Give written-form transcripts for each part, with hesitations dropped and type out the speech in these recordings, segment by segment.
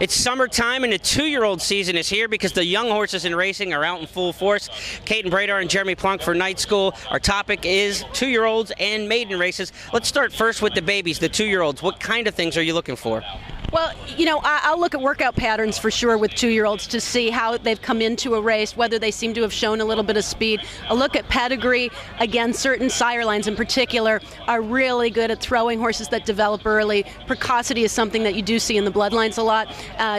It's summertime and the 2-year-old season is here because the young horses in racing are out in full force. Kate and Bradar and Jeremy Plunk for Night School. Our topic is 2-year-olds and maiden races. Let's start first with the babies, the 2-year-olds. What kind of things are you looking for? Well, you know, I'll look at workout patterns for sure with 2-year-olds to see how they've come into a race, whether they seem to have shown a little bit of speed. A look at pedigree. Again, certain sire lines in particular are really good at throwing horses that develop early. Precocity is something that you do see in the bloodlines a lot.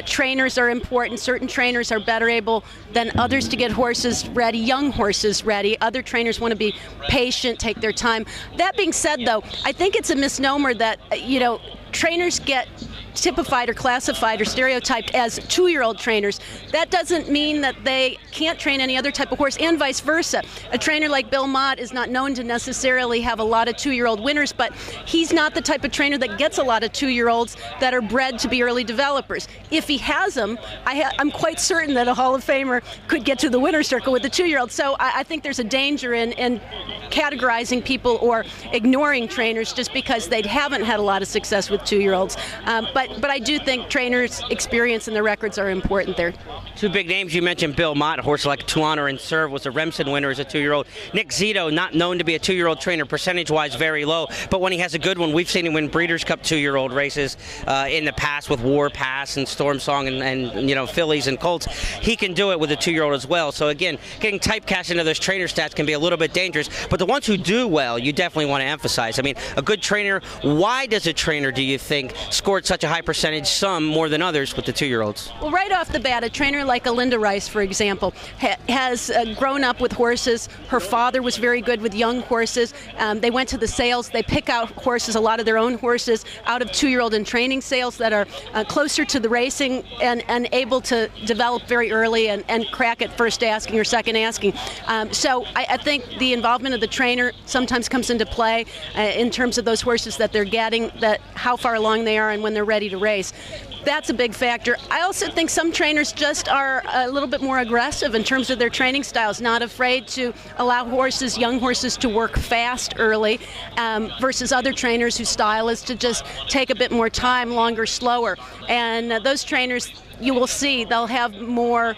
Trainers are important. Certain trainers are better able than others to get horses ready, young horses ready. Other trainers want to be patient, take their time. That being said, though, I think it's a misnomer that, you know, trainers get typified or classified or stereotyped as 2-year-old trainers. That doesn't mean that they can't train any other type of horse, and vice versa. A trainer like Bill Mott is not known to necessarily have a lot of 2-year-old winners, but he's not the type of trainer that gets a lot of 2-year-olds that are bred to be early developers. If he has them, I'm quite certain that a Hall of Famer could get to the winner's circle with the 2-year-old. So I think there's a danger in categorizing people or ignoring trainers just because they haven't had a lot of success with 2-year-olds. But I do think trainers' experience and their records are important there. Two big names you mentioned. Bill Mott, a horse like To Honor and Serve, was a Remsen winner as a 2-year-old. Nick Zito, not known to be a 2-year-old trainer, percentage-wise very low, but when he has a good one, we've seen him win Breeders' Cup 2-year-old races in the past with War Pass and Storm Song and you know, fillies and colts. He can do it with a 2-year-old as well. So again, getting typecast into those trainer stats can be a little bit dangerous, but the ones who do well, you definitely want to emphasize. I mean, a good trainer, why does a trainer, do you think, score such a high percentage, some more than others, with the 2-year-olds? Well, right off the bat, a trainer like Alinda Rice, for example, has grown up with horses. Her father was very good with young horses. They went to the sales. They pick out horses, a lot of their own horses, out of 2-year-old and training sales that are closer to the racing and able to develop very early and crack at first asking or second asking. So I think the involvement of the trainer sometimes comes into play in terms of those horses that they're getting, that how far along they are and when they're ready to race. That's a big factor. I also think some trainers just are a little bit more aggressive in terms of their training styles, not afraid to allow horses, young horses, to work fast early versus other trainers whose style is to just take a bit more time, longer, slower. And those trainers, you will see, they'll have more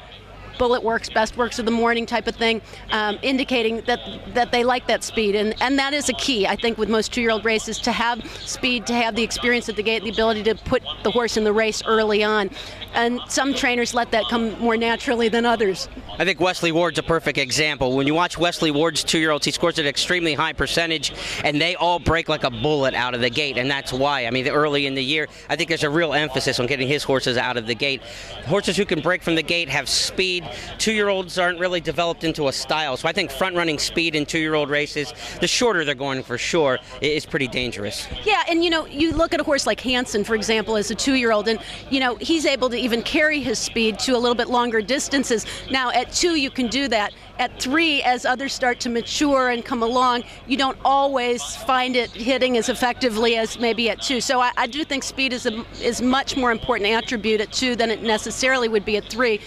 bullet works, best works of the morning type of thing, indicating that they like that speed. And that is a key, I think, with most 2-year-old races, to have speed, to have the experience at the gate, the ability to put the horse in the race early on. And some trainers let that come more naturally than others. I think Wesley Ward's a perfect example. When you watch Wesley Ward's 2-year-olds, he scores at an extremely high percentage, and they all break like a bullet out of the gate, and that's why. I mean, early in the year, I think there's a real emphasis on getting his horses out of the gate. Horses who can break from the gate have speed. 2-year-olds aren't really developed into a style, so I think front-running speed in 2-year-old races, the shorter they're going for sure, is pretty dangerous. Yeah, and you know, you look at a horse like Hansen, for example, as a 2-year-old, and you know, he's able to even carry his speed to a little bit longer distances. Now, at 2, you can do that. At 3, as others start to mature and come along, you don't always find it hitting as effectively as maybe at 2. So I do think speed is much more important attribute at 2 than it necessarily would be at 3.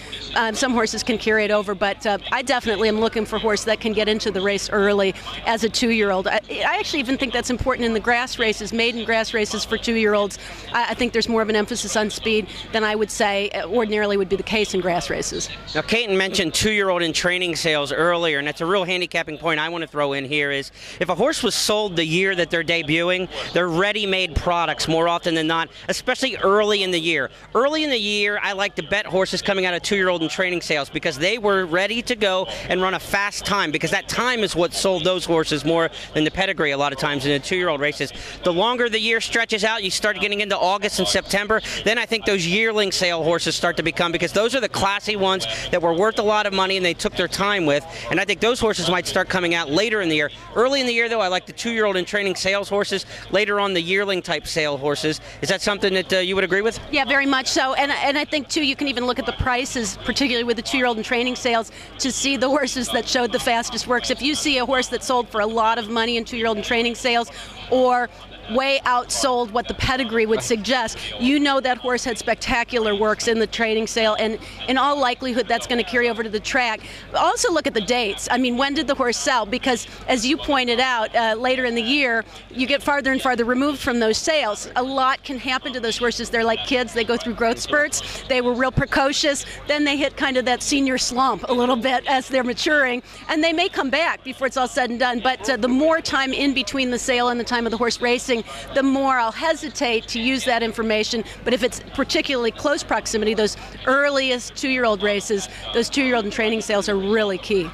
Some horses can carry it over, but I definitely am looking for a horse that can get into the race early as a 2-year-old. I actually even think that's important in the grass races, maiden grass races for 2-year-olds. I think there's more of an emphasis on speed than I would say ordinarily would be the case in grass races. Now, Caton mentioned 2-year-old in training sales earlier, and that's a real handicapping point I want to throw in here is if a horse was sold the year that they're debuting, they're ready-made products more often than not, especially early in the year. Early in the year, I like to bet horses coming out of 2-year-old in training sales because they were ready to go and run a fast time, because that time is what sold those horses more than the pedigree a lot of times in the 2-year-old races. The longer the year stretches out, you start getting into August and September, then I think those yearling sale horses start to become, because those are the classy ones that were worth a lot of money and they took their time with. And I think those horses might start coming out later in the year. Early in the year, though, I like the 2-year-old in training sales horses. Later on, the yearling-type sale horses. Is that something that you would agree with? Yeah, very much so. And I think, too, you can even look at the prices, particularly with the 2-year-old in training sales, to see the horses that showed the fastest works. If you see a horse that sold for a lot of money in 2-year-old in training sales, or way outsold what the pedigree would suggest, you know that horse had spectacular works in the training sale, and in all likelihood that's going to carry over to the track. Also look at the dates. I mean, when did the horse sell? Because as you pointed out, later in the year, you get farther and farther removed from those sales. A lot can happen to those horses. They're like kids. They go through growth spurts. They were real precocious. Then they hit kind of that senior slump a little bit as they're maturing, and they may come back before it's all said and done. But the more time in between the sale and the time of the horse racing, the more I'll hesitate to use that information. But if it's particularly close proximity, those earliest 2-year-old races, those 2-year-old and training sales are really key.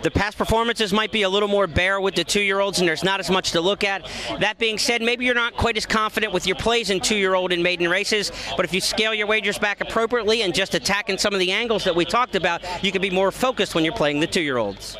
The past performances might be a little more bare with the 2-year-olds, and there's not as much to look at. That being said, maybe you're not quite as confident with your plays in 2-year-old and maiden races, but if you scale your wagers back appropriately and just attack in some of the angles that we talked about, you can be more focused when you're playing the 2-year-olds.